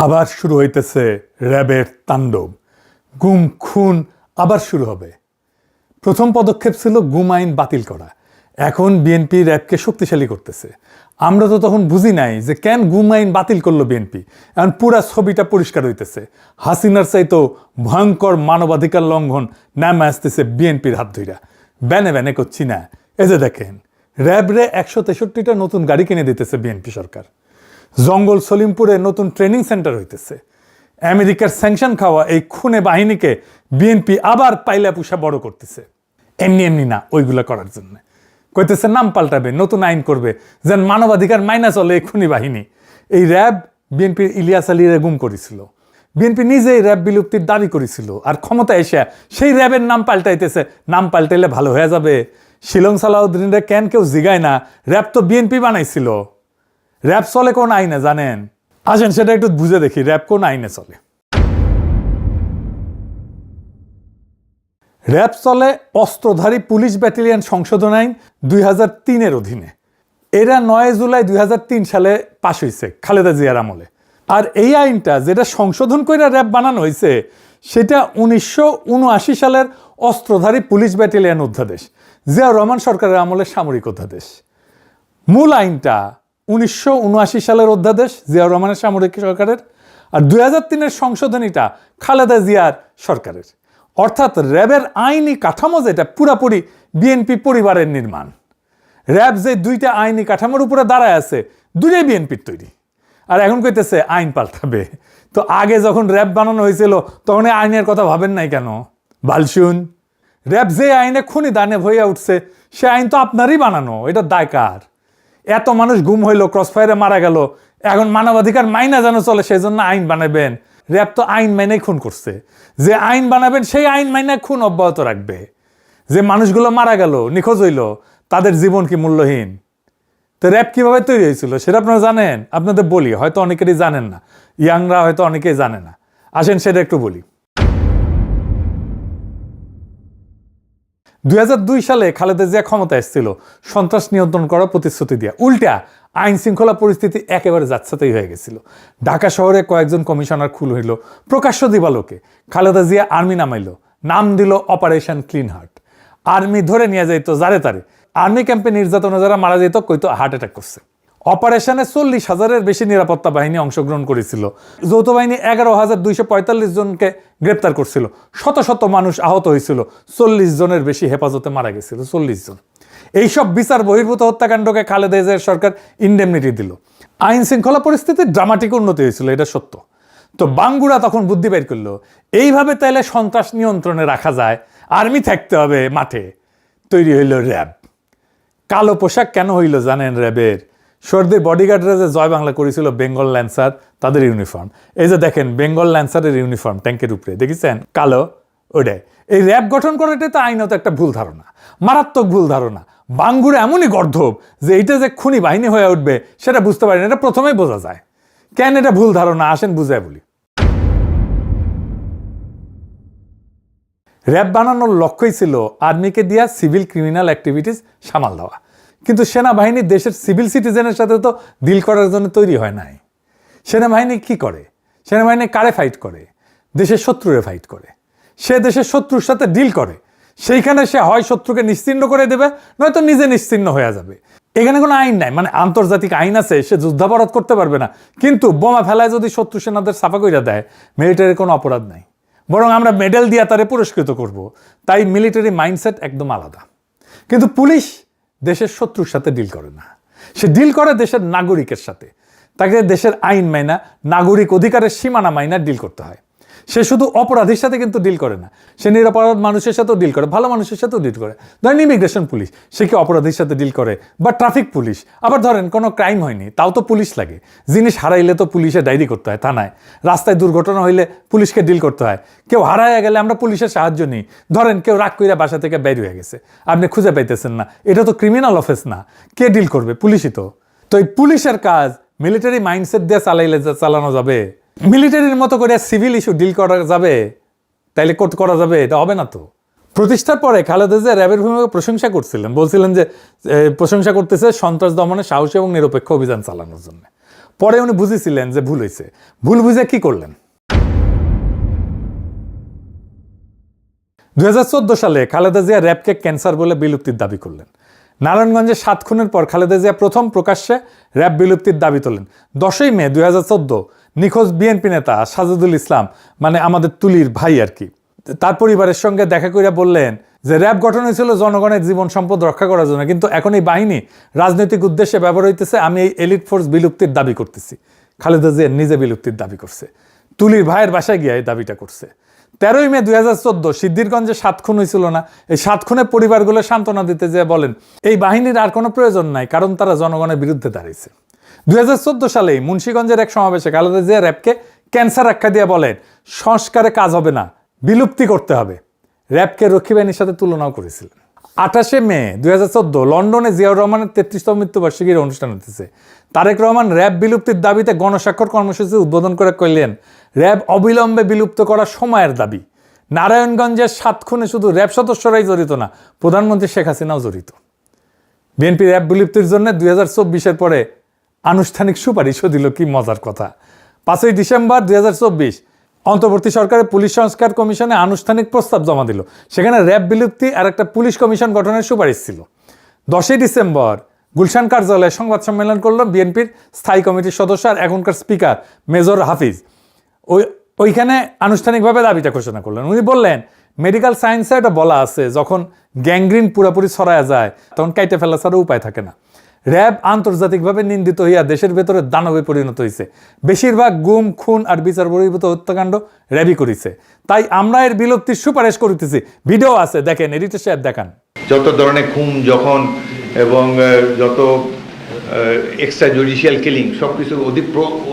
আবার শুরু হইতেছে র্যাবের তাণ্ডব। গুম খুন আবার শুরু হবে। প্রথম পদক্ষেপ ছিল গুম আইন বাতিল করা। এখন বিএনপি র্যাবকে শক্তিশালী করতেছে। আমরা তো তখন বুঝি নাই যে কেন গুম আইন বাতিল করলো বিএনপি। এখন পুরা ছবিটা পরিষ্কার হইতেছে। হাসিনার চাইতো ভয়ঙ্কর মানবাধিকার লঙ্ঘন নামে আসতেছে বিএনপির হাত ধইরা। ব্যানে ব্যানে করছি না, এই যে দেখেন র্যাবরে 163টা নতুন গাড়ি কিনে দিতেছে বিএনপি সরকার। জঙ্গল সলিমপুরে নতুন ট্রেনিং সেন্টার হইতেছে। আমেরিকার স্যাংশন খাওয়া এই খুনে বাহিনীকে বিএনপি আবার পাইলা পুষা বড় করতেছে। এমনি এমনি না, ওইগুলা করার জন্য কইতেছে নাম পাল্টাবে, নতুন আইন করবে, যেন মানবাধিকার মাইনা চলে এই খুনি বাহিনী। এই র্যাব বিএনপির ইলিয়াস আলীরে গুম করেছিল। বিএনপি নিজেই র্যাব বিলুপ্তির দাবি করেছিল, আর ক্ষমতা এসে সেই র্যাবের নাম পাল্টাইতেছে। নাম পাল্টাইলে ভালো হয়ে যাবে? শিলং সালাউদ্দিনরে কেন কেউ জিগায় না? র্যাব তো বিএনপি বানাইছিল। র্যাব চলে কোন আইনে জানেন? আসেন সেটা একটু বুঝে দেখি র্যাব কোন আইনে চলে। র্যাব চলে অস্ত্রধারী পুলিশ ব্যাটালিয়ন সংশোধন আইন 2003-এর অধীনে। এরা 9 জুলাই 2003 সালে পাশ হয়েছে খালেদা জিয়ার আমলে। আর এই আইনটা যেটা সংশোধন করে র্যাব বানানো হয়েছে সেটা 1979 সালের অস্ত্রধারী পুলিশ ব্যাটালিয়ন অধ্যাদেশ, জিয়াউর রহমান সরকারের আমলে সামরিক অধ্যাদেশ। মূল আইনটা 1979 সালের অধ্যাদেশ, জিয়াউর রহমানের সামরিক সরকারের। আর 2003-এর সংশোধনীটা খালেদা জিয়ার সরকারের। অর্থাৎ র্যাবের আইনি কাঠামো যেটা পুরাপুরি বিএনপি পরিবারের নির্মাণ। র্যাব যে দুইটা আইনি কাঠামোর উপরে দাঁড়ায় আছে, দুইটাই বিএনপির তৈরি। আর এখন কইতেছে আইন পাল্টাবে। তো আগে যখন র্যাব বানানো হয়েছিল তখন এই আইনের কথা ভাবেন নাই কেন? বালশুন, র্যাব যে আইনে খুনি দানে হইয়া উঠছে সে আইন তো আপনারই বানানো, এটা দায় কার? এত মানুষ গুম হইলো, ক্রসফায়ারে মারা গেল, এখন মানবাধিকার মাইনা যেন চলে সেই জন্য আইন বানাবেন? র্যাব তো আইন মাইনাই খুন করছে। যে আইন বানাবেন সেই আইন মাইনা খুন অব্যাহত রাখবে। যে মানুষগুলো মারা গেল, নিখোঁজ হইল, তাদের জীবন কি মূল্যহীন? তো র্যাব কিভাবে তৈরি হয়েছিল সেটা আপনারা জানেন? আপনাদের বলি, হয়তো অনেকেরই জানেন না, ইয়াংরা হয়তো অনেকেই জানে না। আসেন সেটা একটু বলি। 2002 সালে খালেদা জিয়া ক্ষমতা এসেছিল সন্ত্রাস নিয়ন্ত্রণ করার প্রতিশ্রুতি দিয়া। উল্টা আইন শৃঙ্খলা পরিস্থিতি একেবারে যাচ্ছাতেই হয়ে গেছিল। ঢাকা শহরে কয়েকজন কমিশনার খুন হইল। প্রকাশ্য দিবালোকে খালেদা জিয়া আর্মি নামাইল, নাম দিল অপারেশন ক্লিন হার্ট। আর্মি ধরে নিয়ে যাইতো যারে তারে। আর্মি ক্যাম্পে নির্যাতনে যারা মারা যেত কইতো হার্ট অ্যাটাক করছে। অপারেশনে 40,000-এর বেশি নিরাপত্তা বাহিনী অংশগ্রহণ করেছিল। যৌথ বাহিনী 11,245 জনকে গ্রেপ্তার করছিল। শত শত মানুষ আহত হয়েছিল। 40 জনের বেশি হেফাজতে মারা গেছিল। 40 জন। এইসব বিচার বহির্ভূত হত্যাকাণ্ডকে খালেদা জিয়ার সরকার ইন্ডেমনিটি দিল। আইন শৃঙ্খলা পরিস্থিতির ড্রামাটিক উন্নতি হয়েছিল, এটা সত্য। তো বাঙ্গুরা তখন বুদ্ধি বের করলো, এইভাবে তাইলে সন্ত্রাস নিয়ন্ত্রণে রাখা যায়, আর্মি থাকতে হবে মাঠে। তৈরি হইল র্যাব। কালো পোশাক কেন হইল জানেন র্যাবের? সর্দির বডিগার্ডরা যে জয় বাংলা করেছিল বেঙ্গল ল্যান্সার, তাদের ইউনিফর্ম। এই যে দেখেন বেঙ্গল ল্যান্সারের ইউনিফর্ম ট্যাঙ্কের উপরে দেখেছেন কালো, ওটাই। এই র্যাব গঠন করাটাই তো আইনত একটা ভুল ধারণা, মারাত্মক ভুল ধারণা। বাঙ্গুরা এমনই গর্ধব যে এটা যে খুনি বাহিনী হয়ে উঠবে সেটা বুঝতে পারেন। এটা প্রথমেই বোঝা যায়। কেন এটা ভুল ধারণা আসেন বুঝায় বলি। র্যাব বানানোর লক্ষ্যই ছিল আর্মিকে দিয়া সিভিল ক্রিমিনাল অ্যাক্টিভিটিস সামাল দেওয়া। কিন্তু সেনাবাহিনী দেশের সিভিল সিটিজেনের সাথে তো ডিল করার জন্য তৈরি হয় নাই। সেনাবাহিনী কি করে? সেনাবাহিনী কারে ফাইট করে? দেশের শত্রুরে ফাইট করে। সে দেশের শত্রুর সাথে ডিল করে। সেইখানে সে হয় শত্রুকে নিশ্চিহ্ন করে দেবে, নয়তো নিজে নিশ্চিহ্ন হয়ে যাবে। এখানে কোনো আইন নাই, মানে আন্তর্জাতিক আইন আছে, সে যুদ্ধাপরাধ করতে পারবে না। কিন্তু বোমা ফেলায় যদি শত্রু সেনাদের সাফা কইরা দেয়, মিলিটারির কোনো অপরাধ নাই, বরং আমরা মেডেল দিয়া তারে পুরস্কৃত করব। তাই মিলিটারি মাইন্ডসেট একদম আলাদা। কিন্তু পুলিশ দেশের শত্রুর সাথে ডিল করে না, সে ডিল করে দেশের নাগরিকের সাথে। তাকে দেশের আইন মাইনা, নাগরিক অধিকারের সীমানা মাইনা ডিল করতে হয়। সে শুধু অপরাধীর সাথে কিন্তু ডিল করে না, সে নিরপরাধ মানুষের সাথেও ডিল করে, ভালো মানুষের সাথেও ডিল করে। ধরেন ইমিগ্রেশন পুলিশ, সে কি অপরাধীর সাথে ডিল করে? বা ট্রাফিক পুলিশ। আবার ধরেন কোনো ক্রাইম হয়নি, তাও তো পুলিশ লাগে। জিনিস হারাইলে তো পুলিশে ডায়েরি করতে হয় থানায়। রাস্তায় দুর্ঘটনা হইলে পুলিশকে ডিল করতে হয়। কেউ হারাইয়া গেলে আমরা পুলিশের সাহায্য নিই। ধরেন কেউ রাগ কইরা বাসা থেকে বের হয়ে গেছে, আপনি খুঁজে পাইতেছেন না, এটা তো ক্রিমিনাল অফেন্স না, কে ডিল করবে? পুলিশই তো। তো এই পুলিশের কাজ মিলিটারি মাইন্ডসেট দিয়ে চালানো যাবে? মিলিটারির মতো করে সিভিল ইস্যু ডিল করা যাবে? তাইলে করা যাবে? এটা হবে না তো। প্রতিষ্ঠার পরে খালেদা জিয়া র্যাবের ভূমিকা প্রশংসা করছিলেন, বলছিলেন যে প্রশংসা করতেছে সন্ত্রাস দমনে সাহসী এবং নিরপেক্ষ অভিযান চালানোর জন্য। পরে উনি বুঝেছিলেন যে ভুল হয়েছে। ভুল বুঝে কি করলেন? 2014 সালে খালেদা জিয়া র্যাবকে ক্যান্সার বলে বিলুপ্তির দাবি করলেন। নারায়ণগঞ্জে 7 খুনের পর খালেদা জিয়া প্রথম প্রকাশ্যে র্যাব বিলুপ্তির দাবি তোলেন। 10ই মে 2014 নিখোঁজ বিএনপি নেতা সাজেদুল ইসলাম, মানে আমাদের তুলির ভাই আর কি, তার পরিবারের সঙ্গে দেখা করে বললেন যে র্যাব গঠন হয়েছিল জনগণের জীবন সম্পদ রক্ষা করার জন্য, কিন্তু এখন এই বাহিনী রাজনৈতিক উদ্দেশ্যে ব্যবহার হইতেছে। আমি এই এলিট ফোর্স বিলুপ্তির দাবি করতেছি। খালেদা জিয়া নিজে বিলুপ্তির দাবি করছে, তুলির ভাইয়ের বাসায় গিয়ে এই দাবিটা করছে। 13ই মে 2014 সিদ্ধিরগঞ্জে 7 খুন হয়েছিল না, এই 7 খুনের পরিবারগুলো সান্ত্বনা দিতে যেয়ে বলেন এই বাহিনীর আর কোনো প্রয়োজন নাই, কারণ তারা জনগণের বিরুদ্ধে দাঁড়িয়েছে। 2014 সালেই মুন্সিগঞ্জের এক সমাবেশে খালেদা জিয়া র্যাবকে ক্যান্সার আখ্যা দিয়ে বলেন সংস্কারে কাজ হবে না, বিলুপ্তি করতে হবে। র্যাবকে রক্ষী বাহিনীর সাথে তুলনাও করেছিলেন। 28 মে 2014 লন্ডনে জিয়াউর রহমানের 33তম মৃত্যুবার্ষিকীর অনুষ্ঠান হতেছে। তারেক রহমান র্যাব বিলুপ্তির দাবিতে গণস্বাক্ষর কর্মসূচি উদ্বোধন করে কইলেন র্যাব অবিলম্বে বিলুপ্ত করা সময়ের দাবি। নারায়ণগঞ্জের 7 খুনে শুধু র্যাব সদস্যরাই জড়িত না, প্রধানমন্ত্রী শেখ হাসিনাও জড়িত। বিএনপি র্যাব বিলুপ্তির জন্য 2024-এর পরে আনুষ্ঠানিক সুপারিশও দিল। কি মজার কথা! 5ই ডিসেম্বর 2024 অন্তর্বর্তী সরকারের পুলিশ সংস্কার কমিশনে আনুষ্ঠানিক প্রস্তাব জমা দিল। সেখানে র্যাব বিলুপ্তি আর একটা পুলিশ কমিশন গঠনের সুপারিশ ছিল। 10ই ডিসেম্বর গুলশান কার্যালয়ে সংবাদ সম্মেলন করল বিএনপির স্থায়ী কমিটির সদস্য আর এখনকার স্পিকার মেজর হাফিজ। ওইখানে আনুষ্ঠানিকভাবে দাবিটা ঘোষণা করলেন। উনি বললেন মেডিকেল সায়েন্সে এটা বলা আছে যখন গ্যাংগ্রিন পুরোপুরি ছড়ায় যায় তখন কাইটে ফেলা ছাড়া উপায় থাকে না। র্যাব আন্তর্জাতিকভাবে নিন্দিত হইয়া দেশের ভেতরে দানবে পরিণত হয়েছে। বেশিরভাগ গুম, খুন আর বিচার বহির্ভূত হত্যাকাণ্ড র্যাবই করেছে। তাই আমরা এর বিলুপ্তির সুপারিশ করিতেছি। ভিডিও আছে, দেখেন, এডিটর সাহেব দেখান। যত ধরনের খুন যখন এবং যত এক্সট্রা জুডিশিয়াল কিলিং সব কিছু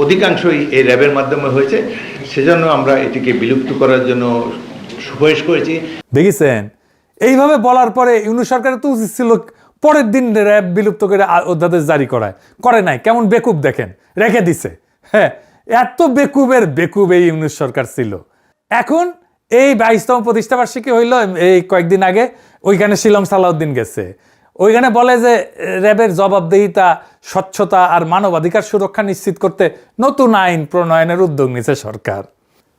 অধিকাংশই এই র্যাবের মাধ্যমে হয়েছে। সেজন্য আমরা এটিকে বিলুপ্ত করার জন্য সুপারিশ করেছি। দেখেছেন, এইভাবে বলার পরে ইউনূস সরকারের তো উচিত ছিল পরের দিন র্যাব বিলুপ্ত করে অধ্যাদেশ জারি করে নাই। কেমন বেকুব দেখেন, রেখে দিছে। হ্যাঁ, এত বেকুবের বেকুব এই ইউনূস সরকার ছিল। এখন এই 22তম প্রতিষ্ঠাবার্ষিকী হইল এই কয়েকদিন আগে, ওইখানে শিলং সালাউদ্দিন গেছে। ওইখানে বলে যে র্যাবের জবাবদিহিতা, স্বচ্ছতা আর মানবাধিকার সুরক্ষা নিশ্চিত করতে নতুন আইন প্রণয়নের উদ্যোগ নিছে সরকার।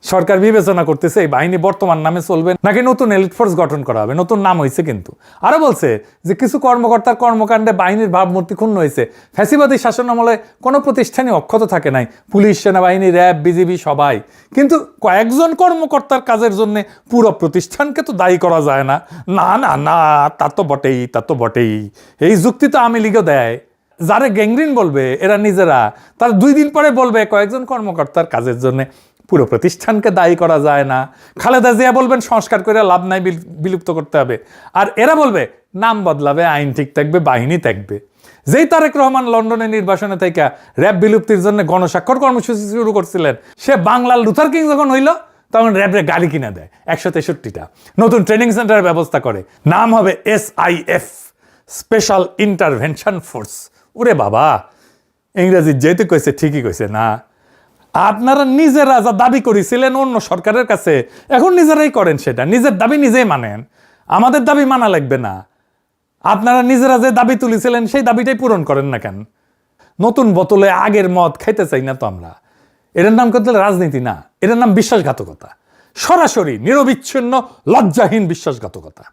সরকার বিবেচনা করতেছে এই বাহিনী বর্তমান নামে চলবে নাকি নতুন এলিট ফোর্স গঠন করা হবে। নতুন নাম হয়েছে কিন্তু। আরো বলছে যে কিছু কর্মকর্তার কর্মকাণ্ডে বাহিনীর ভাবমূর্তি ক্ষুণ্ণ হয়েছে। ফ্যাসিবাদী শাসন আমলে কোনো প্রতিষ্ঠানই অক্ষত থাকে নাই, পুলিশ, সেনাবাহিনী, র্যাব, বিজিবি সবাই। কিন্তু কয়েকজন কর্মকর্তার কাজের জন্য পুরো প্রতিষ্ঠানকে তো দায়ী করা যায় না। না না না, তা তো বটেই। এই যুক্তি তো আওয়ামী লীগও দেয়। যারা গ্যাংগ্রিন বলবে এরা নিজেরা, তার 2 দিন পরে বলবে কয়েকজন কর্মকর্তার কাজের জন্য পুরো প্রতিষ্ঠানকে দায়ী করা যায় না। খালেদা জিয়া বলবেন সংস্কার করে লাভ নাই, বিলুপ্ত করতে হবে। আর এরা বলবে নাম বদলাবে, আইন ঠিক থাকবে, বাহিনী থাকবে। যেই তারেক রহমান লন্ডনের নির্বাসনে থেকে র্যাব বিলুপ্তির জন্য গণস্বাক্ষর কর্মসূচি শুরু করছিলেন, সে বাংলার লুথার কিং যখন হইল তখন র্যাবরে গাড়ি কিনে দেয় 163টা, নতুন ট্রেনিং সেন্টারের ব্যবস্থা করে। নাম হবে SIF, স্পেশাল ইন্টারভেনশন ফোর্স। ওরে বাবা, ইংরেজি যেহেতু কইছে ঠিকই কইছে না। আপনারা নিজেরা যা দাবি করেছিলেন অন্য সরকারের কাছে, এখন নিজেরাই করেন সেটা। নিজের দাবি নিজেই মানেন, আমাদের দাবি মানা লাগবে না। আপনারা নিজেরা যে দাবি তুলেছিলেন সেই দাবিটাই পূরণ করেন না কেন? নতুন বোতলে আগের মদ খাইতে চাই না তো আমরা। এটার নাম করতে রাজনীতি না, এটার নাম বিশ্বাসঘাতকতা। সরাসরি নিরবিচ্ছিন্ন লজ্জাহীন বিশ্বাসঘাতকতা।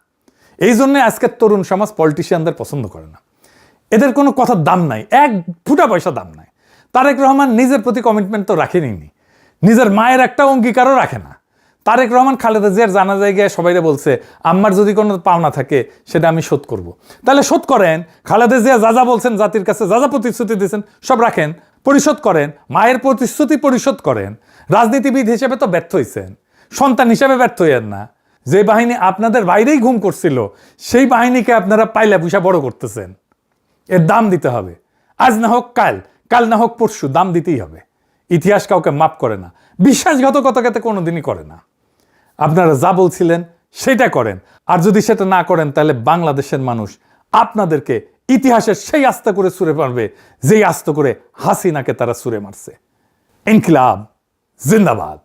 এই জন্য আজকের তরুণ সমাজ পলিটিশিয়ানদের পছন্দ করে না। এদের কোনো কথার দাম নাই, 1 ফুটা পয়সা দাম নাই। তারেক রহমান নিজের প্রতি কমিটমেন্ট তো রাখেনি, নিজের মায়ের একটা অঙ্গীকারও রাখে না। তারেক রহমান খালেদা জিয়ার জানা জায়গায় সবাইরে বলছে আম্মার যদি কোনো পাওনা থাকে সেটা আমি শোধ করব। তাহলে শোধ করেন। খালেদা জিয়া যা বলছেন, জাতির কাছে যা প্রতিশ্রুতি দিয়েছেন সব রাখেন, পরিশোধ করেন। মায়ের প্রতিশ্রুতি পরিশোধ করেন। রাজনীতিবিদ হিসেবে তো ব্যর্থ হয়েছেন, সন্তান হিসেবে ব্যর্থ হইয়েন না। যে বাহিনী আপনাদের বাইরেই ঘুম করছিল সেই বাহিনীকে আপনারা পাইলা পুষা বড় করতেছেন। এর দাম দিতে হবে। আজ না হোক কাল, কাল না হোক পরশু, দাম দিতেই হবে। ইতিহাস কাউকে মাপ করে না, বিশ্বাসঘাতকতাকে কোনোদিনই করে না। আপনারা যা বলছিলেন সেটা করেন, আর যদি সেটা না করেন তাহলে বাংলাদেশের মানুষ আপনাদেরকে ইতিহাসের সেই আস্তে করে ছুঁড়ে মারবে যেই আস্তে করে হাসিনাকে তারা ছুঁড়ে মারছে। ইনকিলাব জিন্দাবাদ।